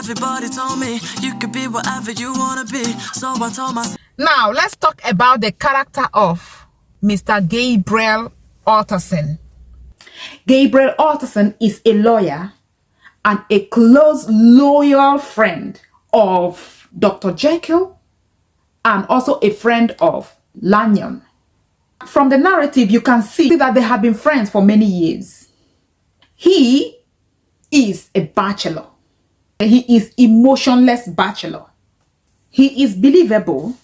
Everybody told me you could be whatever you want to be. So I told myself. Now, let's talk about the character of Mr. Gabriel Utterson. Gabriel Utterson is a lawyer and a close, loyal friend of Dr. Jekyll and also a friend of Lanyon. From the narrative, you can see that they have been friends for many years. He is a bachelor. He is emotionless bachelor. He is believable.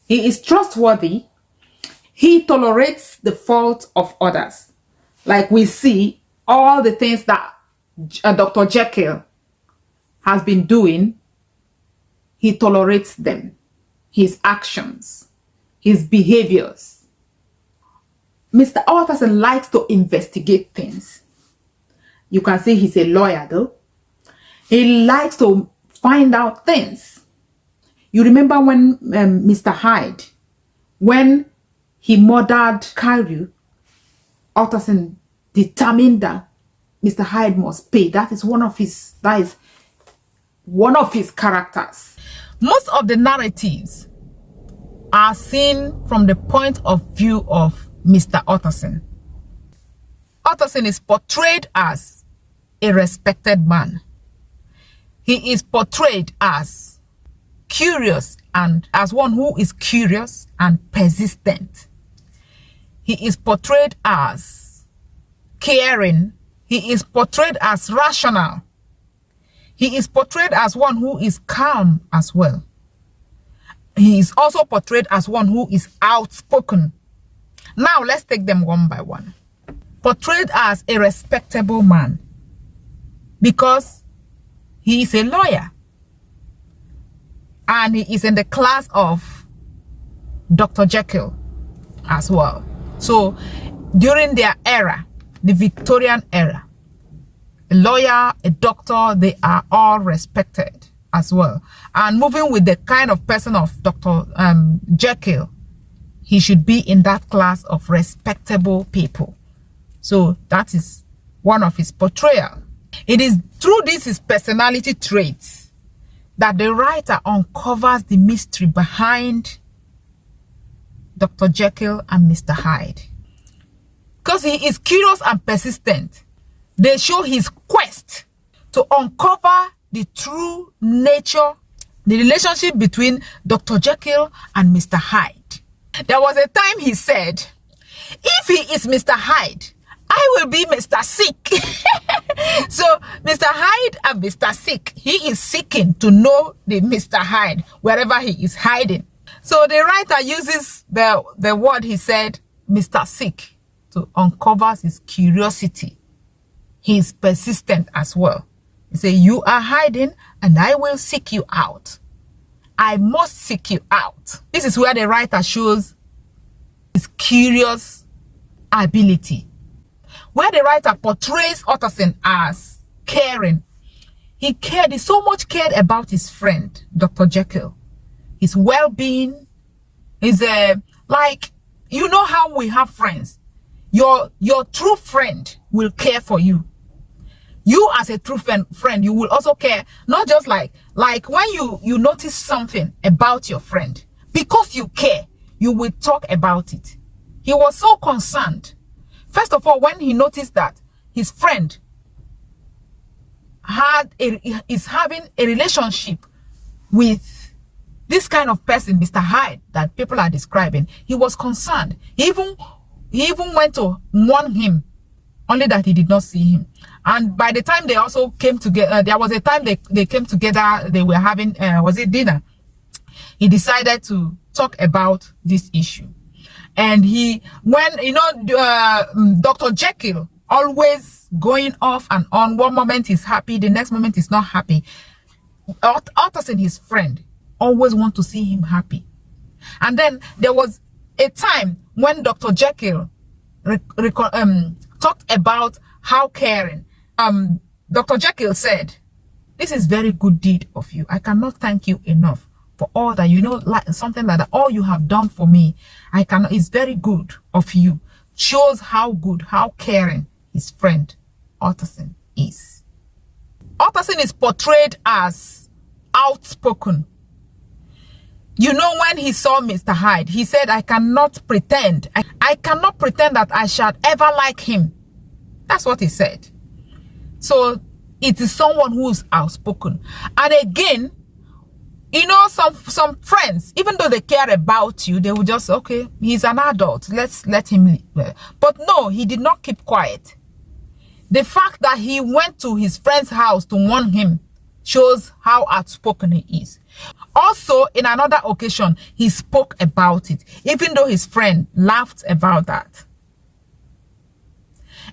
He is trustworthy. He tolerates the faults of others. Like we see all the things that Dr. Jekyll has been doing, he tolerates them. His actions, his behaviors. Mr. Utterson likes to investigate things. You can see he's a lawyer though. He likes to find out things. You remember when Mr. Hyde, when he murdered Carew, Utterson determined that Mr. Hyde must pay. That is one of his characters. Most of the narratives are seen from the point of view of Mr. Utterson. Utterson is portrayed as a respected man. He is portrayed as curious and as one who is curious and persistent. He is portrayed as caring. He is portrayed as rational. He is portrayed as one who is calm as well. He is also portrayed as one who is outspoken. Now let's take them one by one. Portrayed as a respectable man because he is a lawyer and he is in the class of Dr. Jekyll as well. So during their era, the Victorian era, a lawyer, a doctor, they are all respected as well. And moving with the kind of person of Dr. Jekyll, he should be in that class of respectable people. So that is one of his portrayal. It is through his personality traits that the writer uncovers the mystery behind Dr. Jekyll and Mr. Hyde. Because he is curious and persistent, they show his quest to uncover the true nature, the relationship between Dr. Jekyll and Mr. Hyde. There was a time he said, if he is Mr. Hyde, I will be Mr. Sick. So Mr. Hyde and Mr. Sick, he is seeking to know the Mr. Hyde wherever he is hiding. So the writer uses the word he said, Mr. Sick, to uncover his curiosity. He is persistent as well. He says, you are hiding and I will seek you out. I must seek you out. This is where the writer shows his curious ability. Where the writer portrays Utterson as caring. He so much cared about his friend, Dr. Jekyll. His well-being. Is like, you know how we have friends. Your true friend will care for you. You as a true friend, you will also care. Not just like when you notice something about your friend. Because you care, you will talk about it. He was so concerned. First of all, when he noticed that his friend is having a relationship with this kind of person, Mr. Hyde, that people are describing, he was concerned. He even went to warn him, only that he did not see him. And by the time they also came together, there was a time they came together, they were having, was it dinner? He decided to talk about this issue. And Dr. Jekyll always going off and on. One moment he's happy, the next moment he's not happy. Utterson, his friend, always want to see him happy. And then there was a time when Dr. Jekyll talked about how caring. Dr. Jekyll said, this is very good deed of you. I cannot thank you enough for all that, like something like that. All you have done for me, it's very good of you. Shows how good, how caring his friend Utterson is. Utterson is portrayed as outspoken. You know, when he saw Mr. Hyde, he said, I cannot pretend. I cannot pretend that I shall ever like him. That's what he said. So it is someone who is outspoken. And again, you know, some friends, even though they care about you, they will just, okay, he's an adult, let's let him live. But no, he did not keep quiet. The fact that he went to his friend's house to warn him shows how outspoken he is. Also, in another occasion, he spoke about it, even though his friend laughed about that.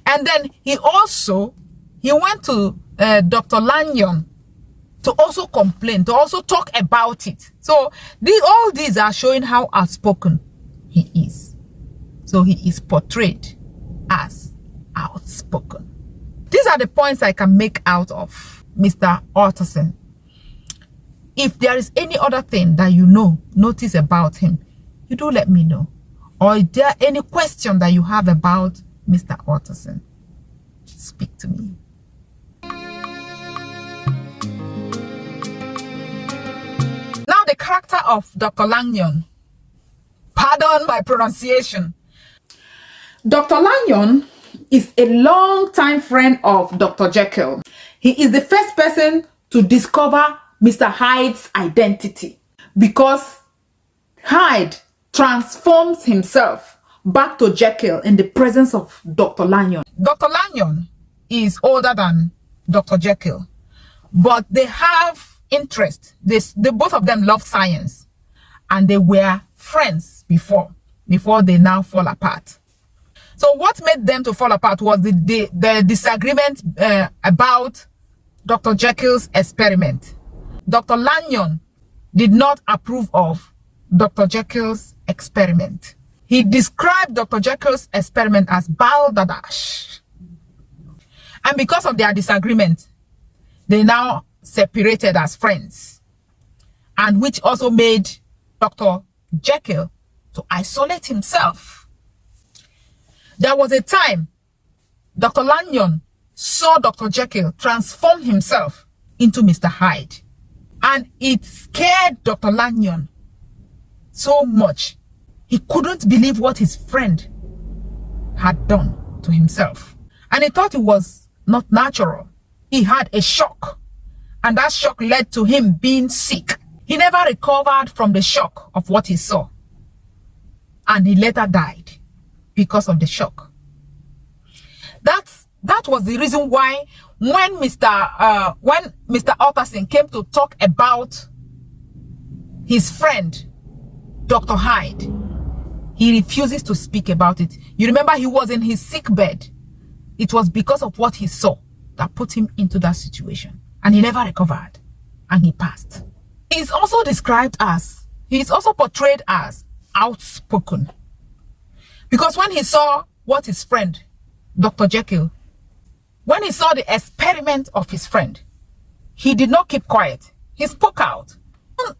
And then he went to Dr. Lanyon to also complain, to also talk about it. So all these are showing how outspoken he is. So he is portrayed as outspoken. These are the points I can make out of Mr. Utterson. If there is any other thing that you notice about him, you do let me know. Or is there any question that you have about Mr. Utterson? Speak to me. Now the character of Dr. Lanyon. Pardon my pronunciation. Dr. Lanyon is a long-time friend of Dr. Jekyll. He is the first person to discover Mr. Hyde's identity, because Hyde transforms himself back to Jekyll in the presence of Dr. Lanyon. Dr. Lanyon is older than Dr. Jekyll, but they have interest. They both of them love science, and they were friends before they now fall apart. So what made them to fall apart was the disagreement about Dr. Jekyll's experiment. Dr. Lanyon did not approve of Dr. Jekyll's experiment. He described Dr. Jekyll's experiment as balderdash. And because of their disagreement, they now separated as friends. And which also made Dr. Jekyll to isolate himself. There was a time Dr. Lanyon saw Dr. Jekyll transform himself into Mr. Hyde. And it scared Dr. Lanyon so much. He couldn't believe what his friend had done to himself. And he thought it was not natural. He had a shock. And that shock led to him being sick. He never recovered from the shock of what he saw. And he later died because of the shock. That was the reason why when Mr. Utterson came to talk about his friend, Dr. Hyde, he refuses to speak about it. You remember, he was in his sick bed. It was because of what he saw that put him into that situation. And he never recovered. And he passed. He is also portrayed as outspoken. Because when he saw what his friend, Dr. Jekyll, when he saw the experiment of his friend, he did not keep quiet. He spoke out.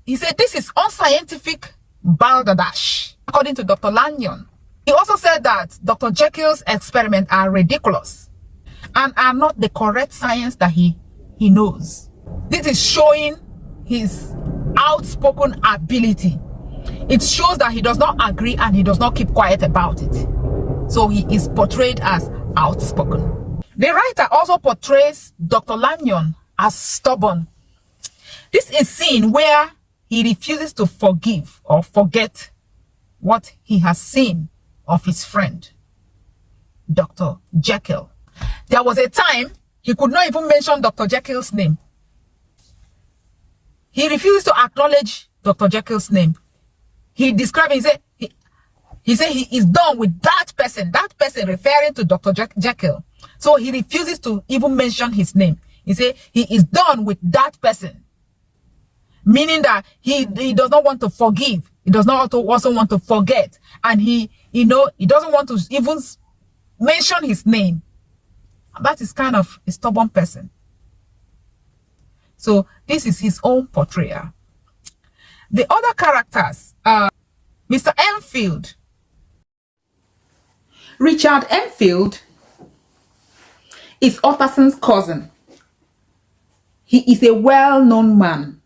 He said, this is unscientific balderdash, according to Dr. Lanyon. He also said that Dr. Jekyll's experiments are ridiculous and are not the correct science that he knows. This is showing his outspoken ability. It shows that he does not agree and he does not keep quiet about it. So he is portrayed as outspoken. The writer also portrays Dr. Lanyon as stubborn. This is seen where he refuses to forgive or forget what he has seen of his friend, Dr. Jekyll. There was a time he could not even mention Dr. Jekyll's name. He refused to acknowledge Dr. Jekyll's name. He described it, he said he is done with that person referring to Dr. Jekyll. So he refuses to even mention his name. He said he is done with that person. Meaning that he does not want to forgive. He does not also want to forget. And he doesn't want to even mention his name. That is kind of a stubborn person. So this is his own portrayal. The other characters are Mr. Enfield. Richard Enfield is Utterson's cousin. He is a well-known man.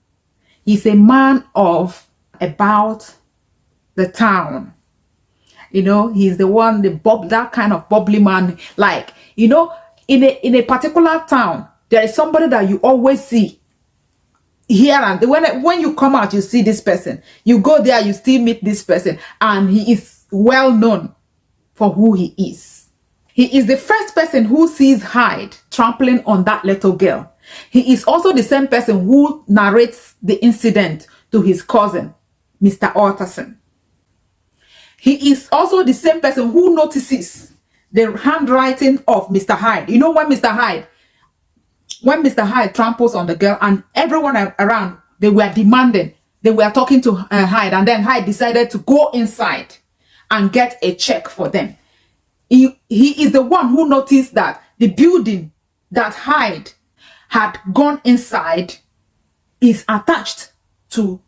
He's a man of about the town. You know, he's the one, that kind of bubbly man. Like, you know, in a particular town, there is somebody that you always see here, and when you come out, you see this person. You go there, you still meet this person, and he is well known for who he is. He is the first person who sees Hyde trampling on that little girl. He is also the same person who narrates the incident to his cousin, Mr. Utterson. He is also the same person who notices the handwriting of Mr. Hyde. You know, when Mr. Hyde tramples on the girl, and everyone around, they were demanding, they were talking to Hyde, and then Hyde decided to go inside and get a check for them. He is the one who noticed that the building that Hyde had gone inside is attached to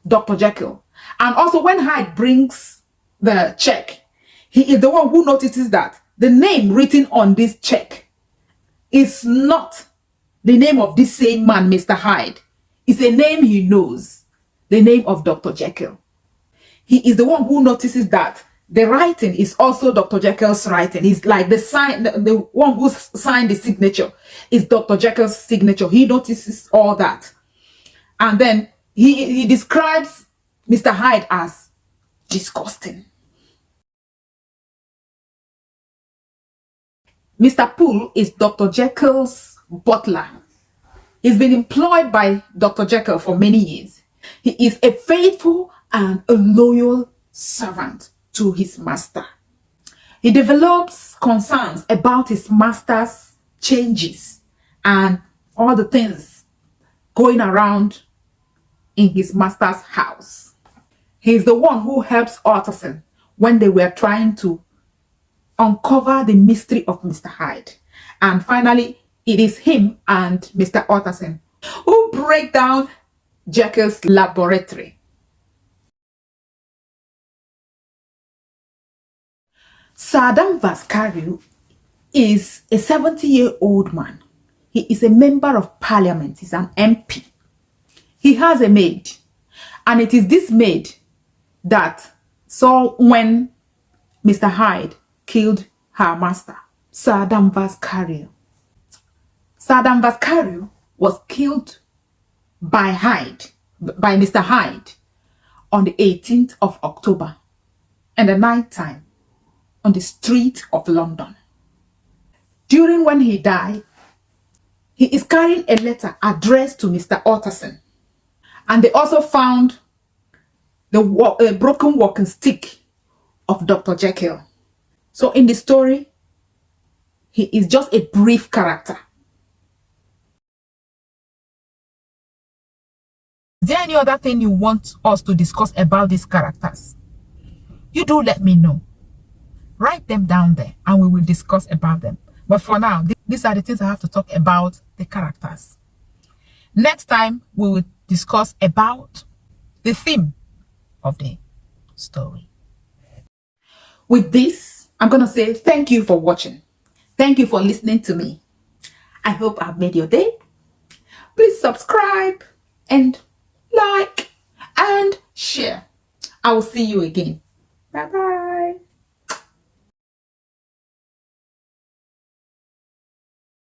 Dr. Jekyll. And also when Hyde brings the check, he is the one who notices that the name written on this check is not the name of this same man, Mr. Hyde. It's a name he knows, the name of Dr. Jekyll. He is the one who notices that the writing is also Dr. Jekyll's writing. It's like the sign, the one who signed the signature is Dr. Jekyll's signature. He notices all that. And then he describes Mr. Hyde as disgusting. Mr. Poole is Dr. Jekyll's butler. He's been employed by Dr. Jekyll for many years. He is a faithful and a loyal servant to his master. He develops concerns about his master's changes and all the things going around in his master's house. He's the one who helps Utterson when they were trying to uncover the mystery of Mr. Hyde. And finally, it is him and Mr. Utterson who break down Jekyll's laboratory. Sir Adam Vascario is a 70-year-old man. He is a member of parliament. He's an MP. He has a maid. And it is this maid that saw when Mr. Hyde killed her master, Sir Adam Vascario. Sir Adam Vascario was killed by Mr. Hyde on the 18th of October in the night time on the street of London. During when he died, he is carrying a letter addressed to Mr. Utterson. And they also found the broken walking stick of Dr. Jekyll. So in the story, he is just a brief character. Is there any other thing you want us to discuss about these characters? You do let me know. Write them down there and we will discuss about them. But for now, these are the things I have to talk about the characters. Next time, we will discuss about the theme of the story. With this, I'm going to say thank you for watching. Thank you for listening to me. I hope I've made your day. Please subscribe and like and share. I will see you again. Bye-bye.